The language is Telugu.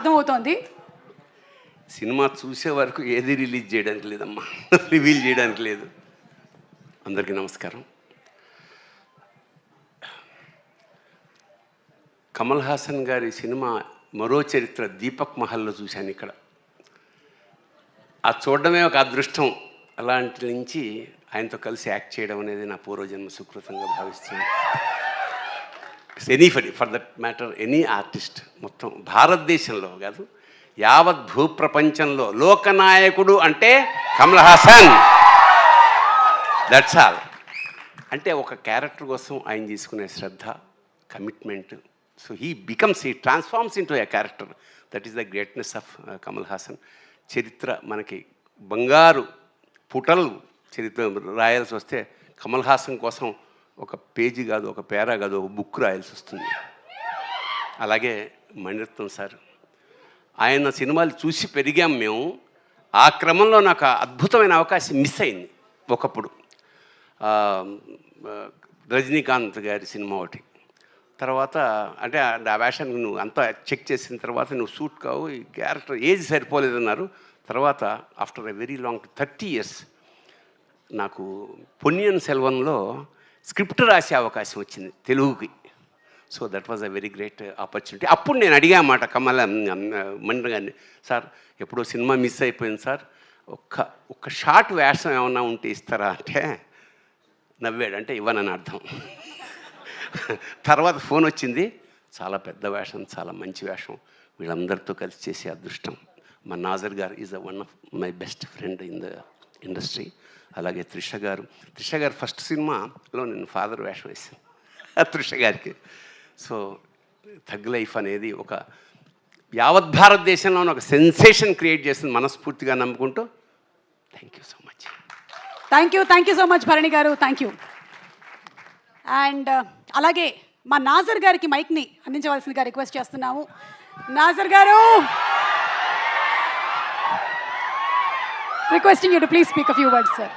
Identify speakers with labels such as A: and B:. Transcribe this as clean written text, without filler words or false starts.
A: అర్థమవుతోంది.
B: సినిమా చూసే వరకు ఏది రిలీజ్ చేయడానికి లేదమ్మా, రివీల్ చేయడానికి లేదు. అందరికీ నమస్కారం. కమల్ హాసన్ గారి సినిమా మరో చరిత్ర దీపక్ మహల్లో చూశాను ఇక్కడ. ఆ చూడడమే ఒక అదృష్టం. అలాంటి నుంచి ఆయనతో కలిసి యాక్ట్ చేయడం అనేది నా పూర్వజన్మ సుకృతంగా భావిస్తున్నాను. For that matter any artist మొత్తం భారతదేశంలో కాదు, యావత్ భూప్రపంచంలో లోకనాయకుడు అంటే కమల్ హాసన్. That's all. అంటే ఒక క్యారెక్టర్ కోసం ఆయన తీసుకునే శ్రద్ధ, commitment. So he transforms into a character. That is the greatness of Kamal Haasan. చరిత్ర మనకి బంగారు పుటలు చరిత్ర రాయాల్సి వస్తే కమల్ హాసన్ కోసం ఒక పేజీ కాదు, ఒక పేరా కాదు, ఒక బుక్ రాయాల్సి వస్తుంది. అలాగే మణిరత్నం సార్, ఆయన సినిమాలు చూసి పెరిగాం మేము. ఆ క్రమంలో నాకు అద్భుతమైన అవకాశం మిస్ అయింది ఒకప్పుడు. రజనీకాంత్ గారి సినిమా ఒకటి. తర్వాత అంటే ఆ వేషానికి నువ్వు అంతా చెక్ చేసిన తర్వాత నువ్వు సూట్ కావు, ఈ క్యారెక్టర్ ఏజ్ సరిపోలేదన్నారు. తర్వాత after a very long 30 years నాకు పొన్నియిన్ సెల్వన్లో స్క్రిప్ట్ రాసే అవకాశం వచ్చింది తెలుగుకి. So that was a very great opportunity. అప్పుడు నేను అడిగా మాట మణి గారిని, సార్ ఎప్పుడో సినిమా మిస్ అయిపోయింది సార్, ఒక్క షార్ట్ వేషం ఏమన్నా ఉంటే ఇస్తారా అంటే నవ్వాడు. అంటే ఇవ్వనని అర్థం. తర్వాత ఫోన్ వచ్చింది, చాలా పెద్ద వేషం, చాలా మంచి వేషం, వీళ్ళందరితో కలిసి చేసే అదృష్టం. మా నాజర్ గారు is one of my best friend in the industry. అలాగే త్రిష గారు ఫస్ట్ సినిమాలో నేను ఫాదర్ వేషం వేసాను త్రిష గారికి. సో థగ్ లైఫ్ అనేది ఒక యావత్ భారతదేశంలోనే ఒక సెన్సేషన్ క్రియేట్ చేస్తుంది మనస్ఫూర్తిగా నమ్ముకుంటూ. Thank you so much.
A: Thank you so much Bharani garu. Thank you. And అలాగే మా నాజర్ గారికి మైక్ని అందించవలసిందిగా రిక్వెస్ట్ చేస్తున్నాము. నాజర్ గారు, requesting you to please speak a few words sir.